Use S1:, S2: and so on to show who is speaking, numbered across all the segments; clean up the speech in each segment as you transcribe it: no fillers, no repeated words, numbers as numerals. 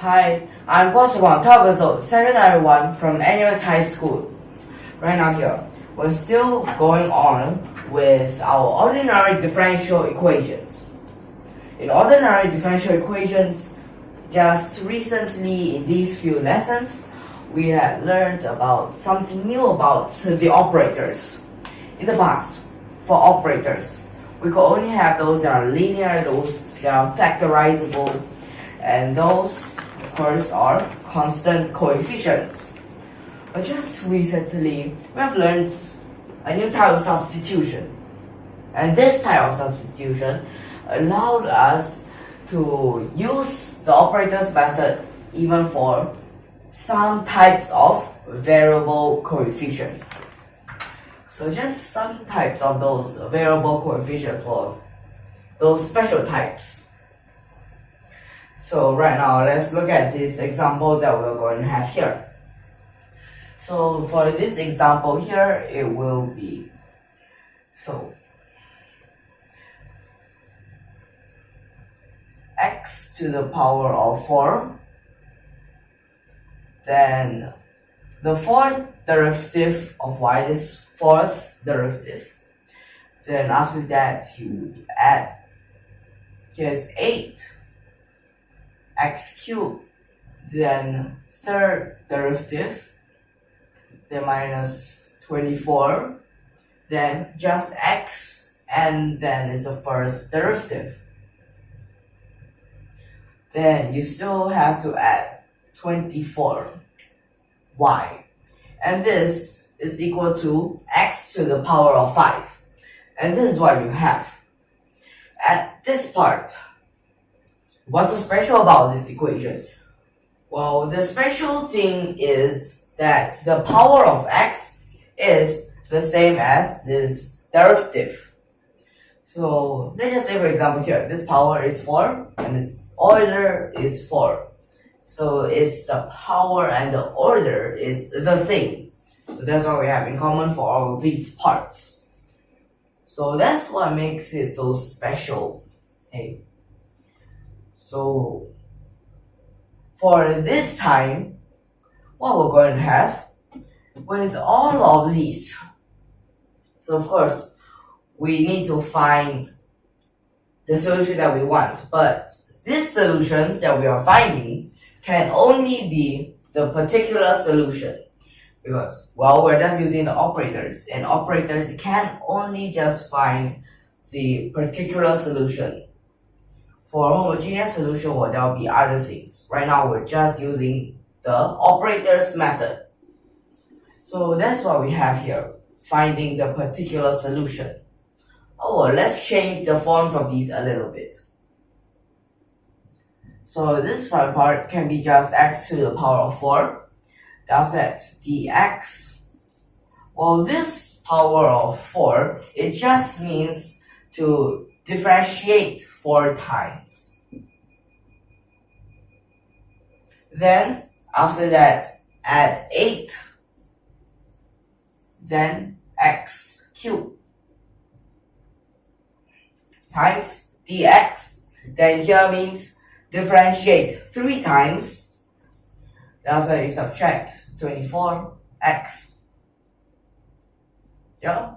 S1: Hi, I'm GUO CHENG GUANG, 12 years old, secondary 1 from NUS High School. Right now here, we're still going on with our ordinary differential equations. In ordinary differential equations, just recently in these few lessons, we had learned about something new about the operators. In the past, for operators, we could only have those that are linear, those that are factorizable, and those, of course, are constant coefficients. But just recently, we have learned a new type of substitution. And this type of substitution allowed us to use the operators method even for some types of variable coefficients. So just some types of those variable coefficients or those special types. So right now, let's look at this example that we're going to have here. So for this example here, it will be, x to the power of 4, then the fourth derivative of y is fourth derivative. Then after that, you add, gets 8 x cubed, then third derivative, then minus 24, then just x, and then is the first derivative. Then you still have to add 24y, and this is equal to x to the power of 5, and this is what you have. At this part, what's so special about this equation? Well, the special thing is that the power of x is the same as this derivative. So let's just say, for example, here, this power is 4 and this order is 4. So it's the power and the order is the same. So that's what we have in common for all of these parts. So that's what makes it so special. Okay. So for this time, what we're going to have with all of these. So of course, we need to find the solution that we want, but this solution that we are finding can only be the particular solution because, well, we're just using the operators, and operators can only just find the particular solution. For a homogeneous solution, well, there will be other things. Right now, we're just using the operators method. So that's what we have here, finding the particular solution. Oh, well, let's change the forms of these a little bit. So this front part can be just x to the power of 4. That's that dx. Well, this power of 4, it just means to differentiate 4 times. Then, after that, add 8. Then x cubed times dx. Then here means differentiate 3 times. After you subtract 24x. Yeah,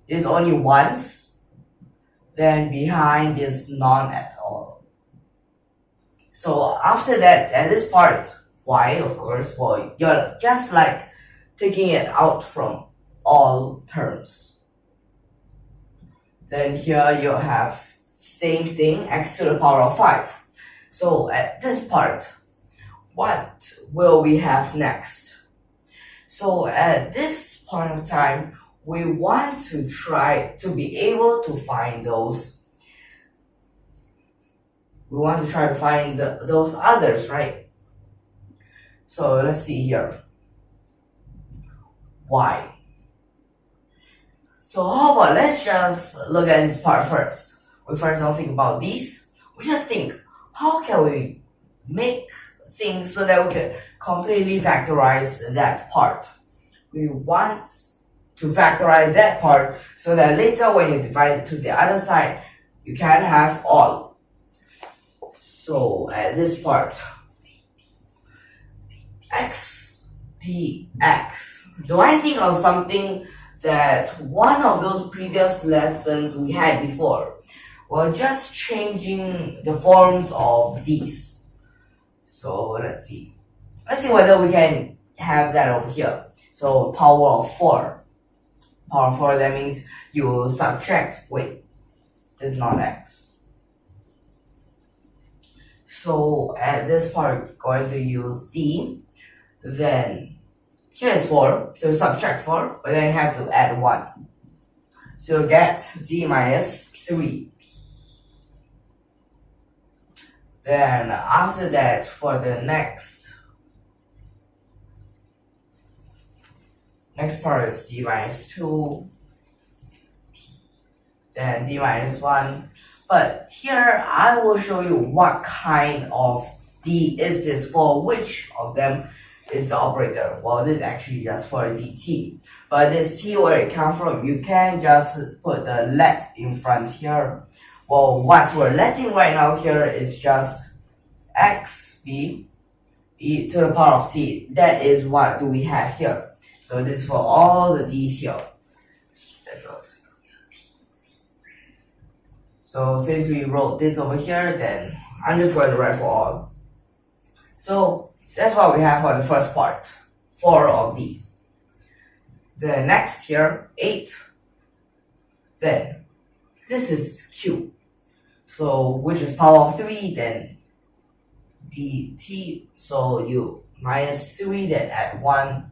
S1: it's only once. Then behind is none at all. So after that, at this part, y, of course, well, you're just like taking it out from all terms. Then here you have same thing, x to the power of 5. So at this part, what will we have next? So at this point of time, we want to try to be able to find those. We want to try to find those others, right? So let's see here. Y. So how about let's just look at this part first. We first don't think about these. We just think, how can we make things so that we can completely factorize that part? We want to factorize that part so that later when you divide it to the other side, you can have all. So at this part, x dx. Do I think of something that one of those previous lessons we had before? Well, just changing the forms of these. So let's see whether we can have that over here. So power of 4. Power of 4, that means you subtract, wait, this is not x. So at this part, going to use d, then here is 4, so subtract 4, but then you have to add 1. So you get d minus 3. Then after that, for the next part is d minus 2, then d minus 1. But here I will show you what kind of d is this, for which of them is the operator. Well, this is actually just for dt. But this t, where it comes from, you can just put the let in front here. Well, what we're letting right now here is just x b e to the power of t. That is what do we have here. So this is for all the d's here. That's all. So since we wrote this over here, then I'm just going to write for all. So that's what we have for the first part, 4 of these. The next here, 8. Then this is q. So which is power of 3, then dt. So you minus 3, then add 1.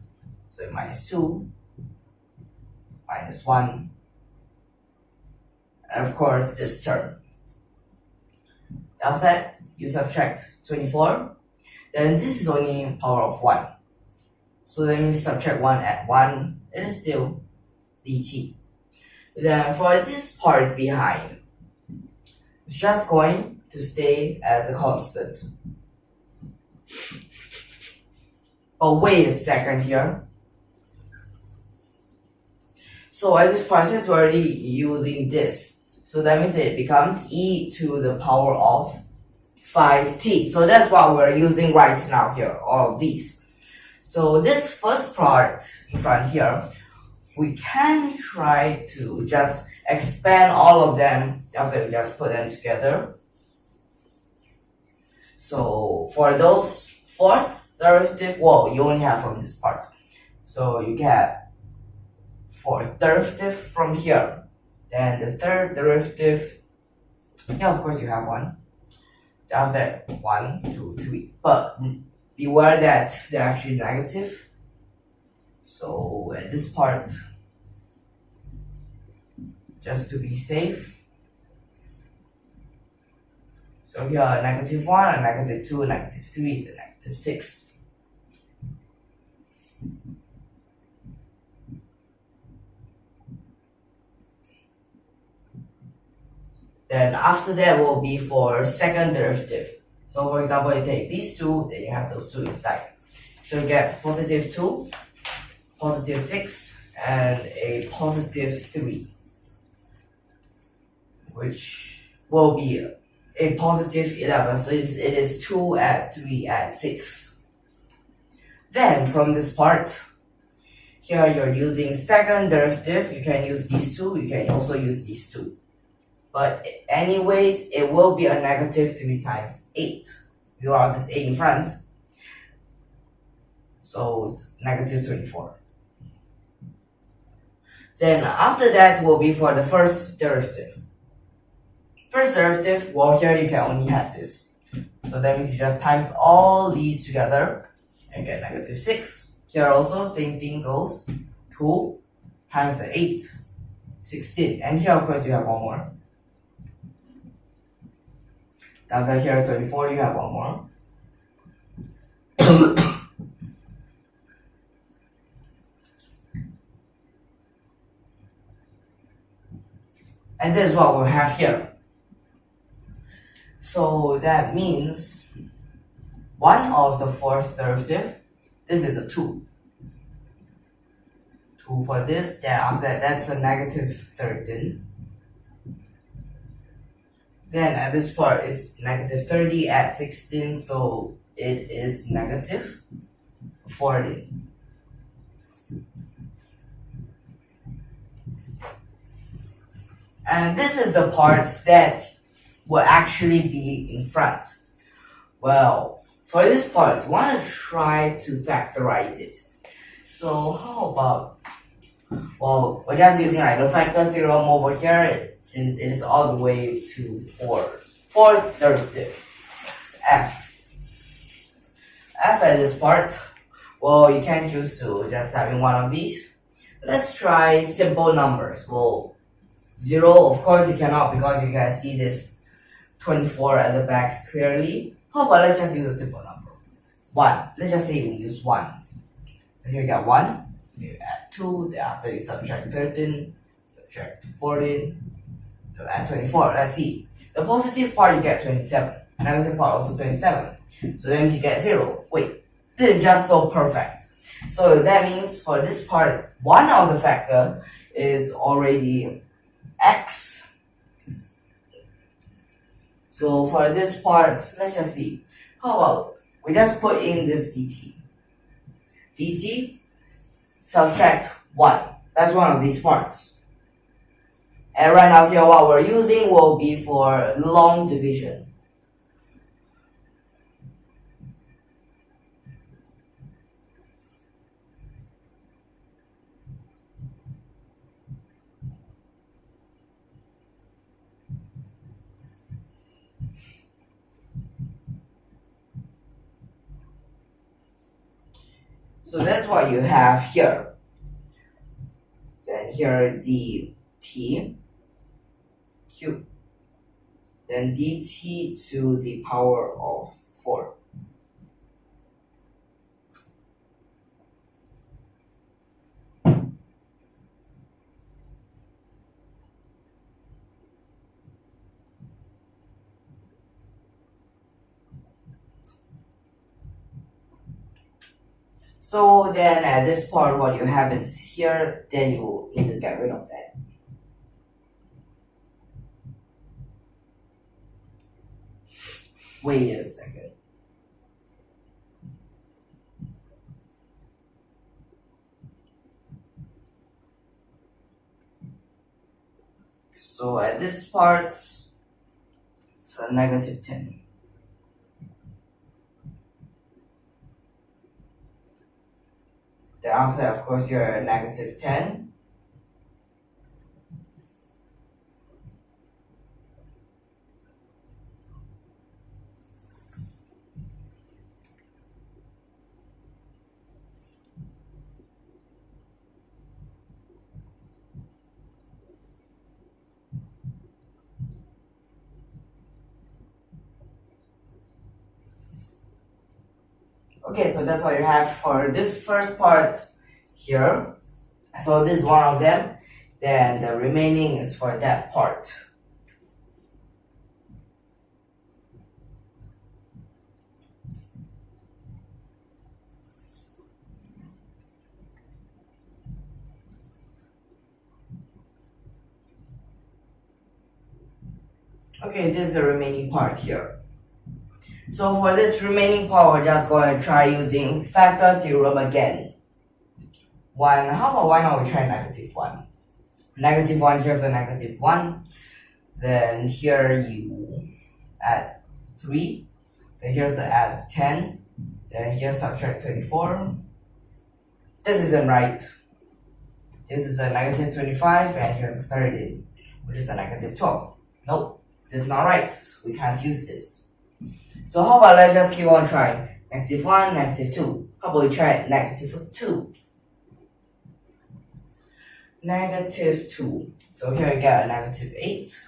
S1: So minus 2, minus 1. And of course this term. After that, you subtract 24. Then this is only power of 1. So then you subtract 1, add 1, it is still dt. Then for this part behind, it's just going to stay as a constant. But wait a second here. So at this part, since we're already using this, so that means it becomes e to the power of 5t. So that's what we're using right now here, all of these. So this first part in front here, we can try to just expand all of them after we just put them together. So for those fourth derivative, well, you only have from this part. So you get fourth derivative from here. Then the third derivative, yeah, of course you have 1. After that, 1, 2, 3. But beware that they're actually negative. So at this part, just to be safe. So here a negative 1, a negative 2, a negative 3 is a negative 6. Then after that will be for second derivative. So for example, you take these two, then you have those two inside. So you get positive 2, positive 6, and a positive 3. Which will be a positive 11, so it is 2 add 3 add 6. Then from this part, here you're using second derivative, you can use these two, you can also use these two. But anyways, it will be a negative 3 times 8. You have this 8 in front, so it's negative 24. Then after that will be for the first derivative. First derivative, well, here you can only have this. So that means you just times all these together and get negative 6. Here also, same thing goes. 2 times the 8, 16. And here, of course, you have one more. After here, 24, you have one more. And this is what we have here. So that means one of the fourth derivative, this is a 2. 2 for this, then after that, that's a negative 13. Then at this part, it's negative 30 at 16, so it is negative. 14. And this is the part that will actually be in front. Well, for this part, we want to try to factorize it. So how about, well, we're just using like the factor theorem over here, since it is all the way to 4th derivative, f. F at this part, well, you can choose to just having one of these. Let's try simple numbers. Well, 0, of course you cannot, because you can see this 24 at the back clearly. How about let's just use a simple number. 1. Let's just say we use 1. And here you got 1. You add 2. Thereafter you subtract 13. Subtract 14. You add 24. Let's see. The positive part you get 27. Negative part also 27. So then you get 0. Wait. This is just so perfect. So that means for this part, one of the factor is already x. So for this part, let's just see. How about we just put in this dt. dt subtract 1. That's one of these parts. And right now here what we're using will be for long division. So that's what you have here. Then here dt cube. Then dt to the power of 4. So then at this part, what you have is here, then you need to get rid of that. Wait a second. So at this part, it's a negative 10. Thereafter, of course, you're at negative 10. Okay, so that's what you have for this first part here. So this is one of them. Then the remaining is for that part. Okay, this is the remaining part here. So for this remaining part, we're just going to try using factor theorem again. How about why not we try negative 1? Negative 1, here's a negative 1. Then here you add 3. Then here's a add 10. Then here subtract 24. This isn't right. This is a negative 25, and here's a 13, which is a negative 12. Nope, this is not right. We can't use this. So how about let's just keep on trying. Negative 1, negative 2. How about we try negative 2? Negative 2. So here you get a negative 8.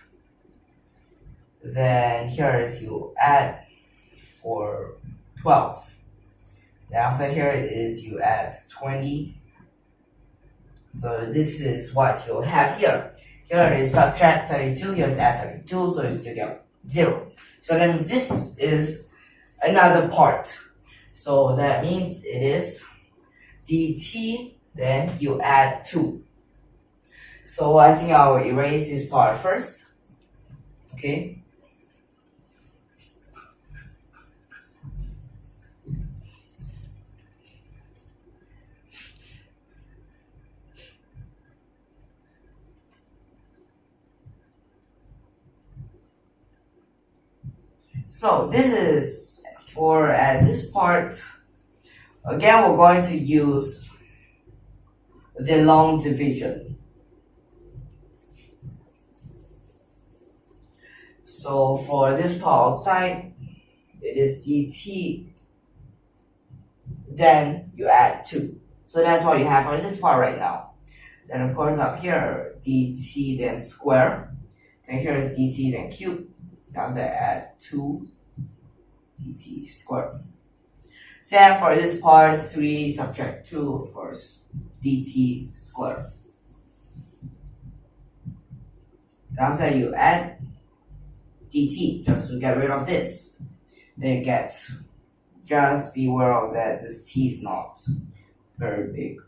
S1: Then here is you add for 12. Then after here is you add 20. So this is what you'll have here. Here is subtract 32, here is add 32, so you still get 0. So then this is another part. So that means it is dt, then you add 2. So I think I'll erase this part first. Okay. So this is for this part. Again, we're going to use the long division. So for this part outside, it is dt, then you add 2. So that's what you have for this part right now. Then of course up here, dt then square, and here is dt then cube. Now they add 2 dt squared. Then for this part, 3 subtract 2, of course, dt squared. After you add dt, just to get rid of this, then you get, just be aware of that this t is not very big.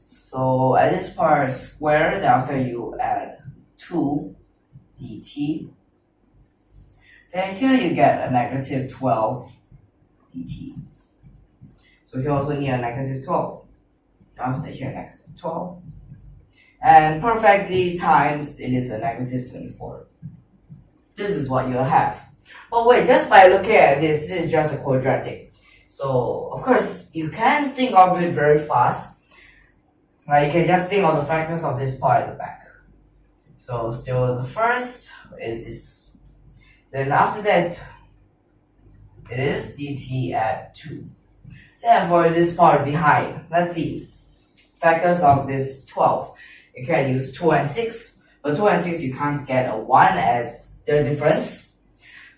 S1: So at this part squared, after you add 2 dt, then here you get a negative 12 dt. So here also need a negative 12. After here negative 12. And perfectly times it is a negative 24. This is what you'll have. But wait, just by looking at this, this is just a quadratic. So of course you can think of it very fast. Like you can just think of the factors of this part at the back. So still the first is this. Then after that, it is dt at 2. Then for this part behind, let's see. Factors of this 12. You can use 2 and 6. But 2 and 6 you can't get a 1 as their difference.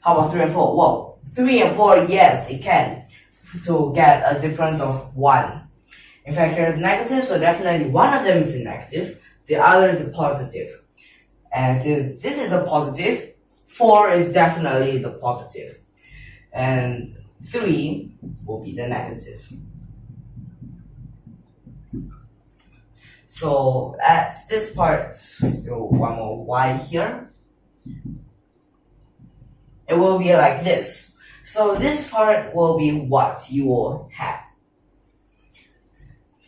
S1: How about 3 and 4? Whoa, 3 and 4, yes, it can. To get a difference of 1. In fact, here is negative, so definitely one of them is a negative, the other is a positive. And since this is a positive, 4 is definitely the positive. And 3 will be the negative. So at this part, so one more y here, it will be like this. So this part will be what you will have.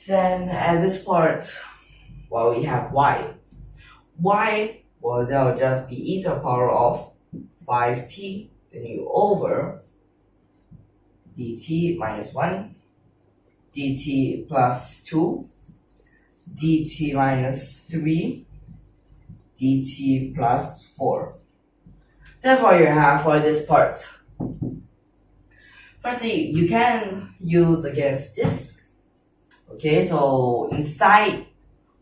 S1: Then at this part, well, we have y. Y, well, that will just be e to the power of 5t, then you over dt minus 1, dt plus 2, dt minus 3, dt plus 4. That's what you have for this part. Firstly, you can use against this. Okay, so inside,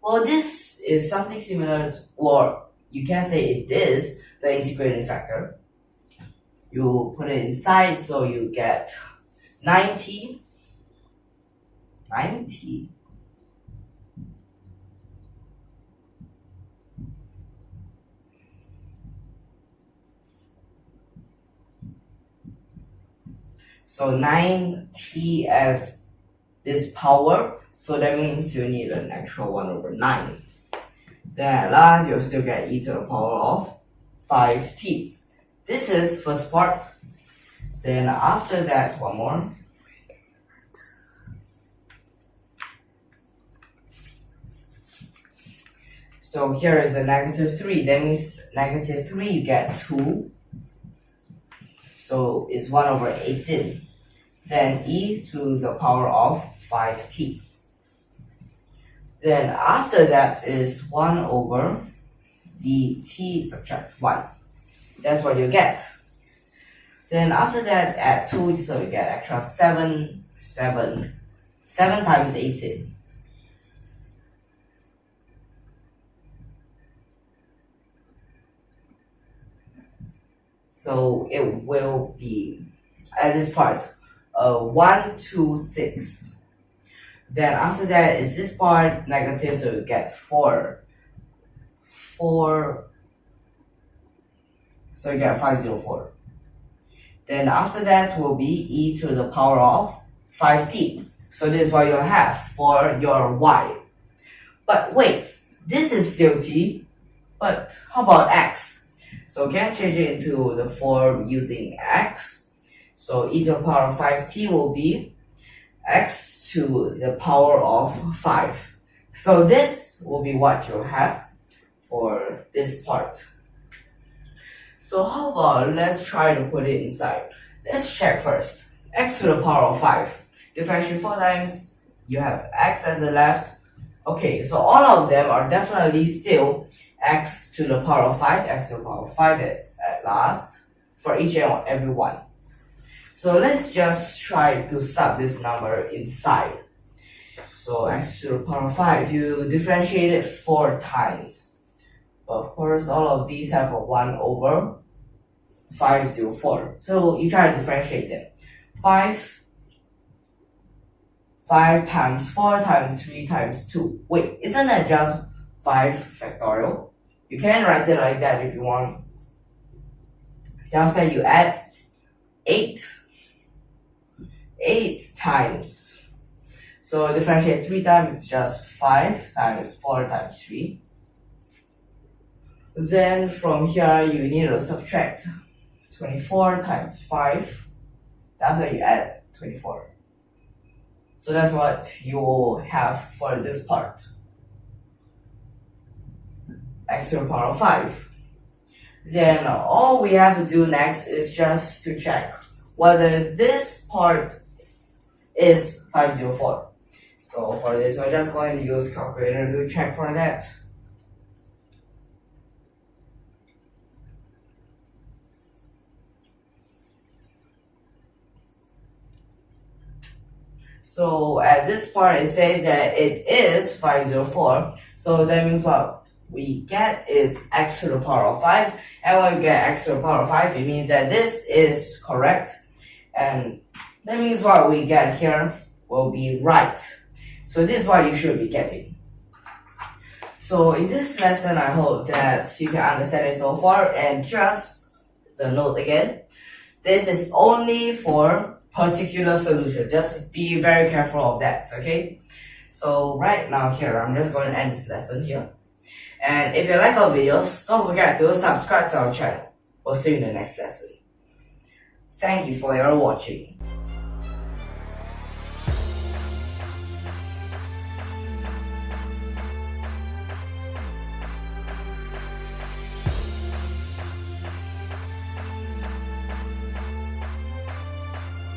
S1: well, this is something similar to, or you can say it is the integrating factor. You put it inside, so you get 90. So 9t as this power, so that means you need an extra 1 over 9. Then at last, you'll still get e to the power of 5t. This is first part. Then after that, one more. So here is a negative 3. That means negative 3, you get 2. So it's 1 over 18. Then e to the power of 5t. Then after that is 1 over dt subtracts 1. That's what you get. Then after that, add 2, so you get extra 7 times 18. So it will be, at this part, 1, 2, 6. Then after that is this part negative, so you get 4. So you get 504. Then after that will be e to the power of 5t. So this is what you'll have for your y. But wait, this is still t, but how about x? So can I change it into the form using x? So e to the power of 5t will be x to the power of 5. So this will be what you'll have for this part. So how about let's try to put it inside. Let's check first. X to the power of 5. Differentiate 4 times, you have x as the left. Okay, so all of them are definitely still x to the power of 5. X to the power of 5 is at last for each and every one. So let's just try to sub this number inside. So x to the power of 5, you differentiate it 4 times. But of course, all of these have a 1 over 5 to 4. So you try to differentiate them. 5 times 4 times 3 times 2. Wait, isn't that just 5 factorial? You can write it like that if you want. After you add 8 times. So differentiate 3 times is just 5 times 4 times 3. Then from here you need to subtract 24 times 5. After you add 24. So that's what you will have for this part. X to the power of 5. Then all we have to do next is just to check whether this part is 504. So for this, we're just going to use calculator to check for that. So at this part, it says that it is 504. So that means what we get is x to the power of 5. And when we get x to the power of 5, it means that this is correct. And that means what we get here will be right. So this is what you should be getting. So in this lesson, I hope that you can understand it so far. And just the note again, this is only for particular solution. Just be very careful of that, okay? So right now here, I'm just going to end this lesson here. And if you like our videos, don't forget to subscribe to our channel. We'll see you in the next lesson. Thank you for your watching.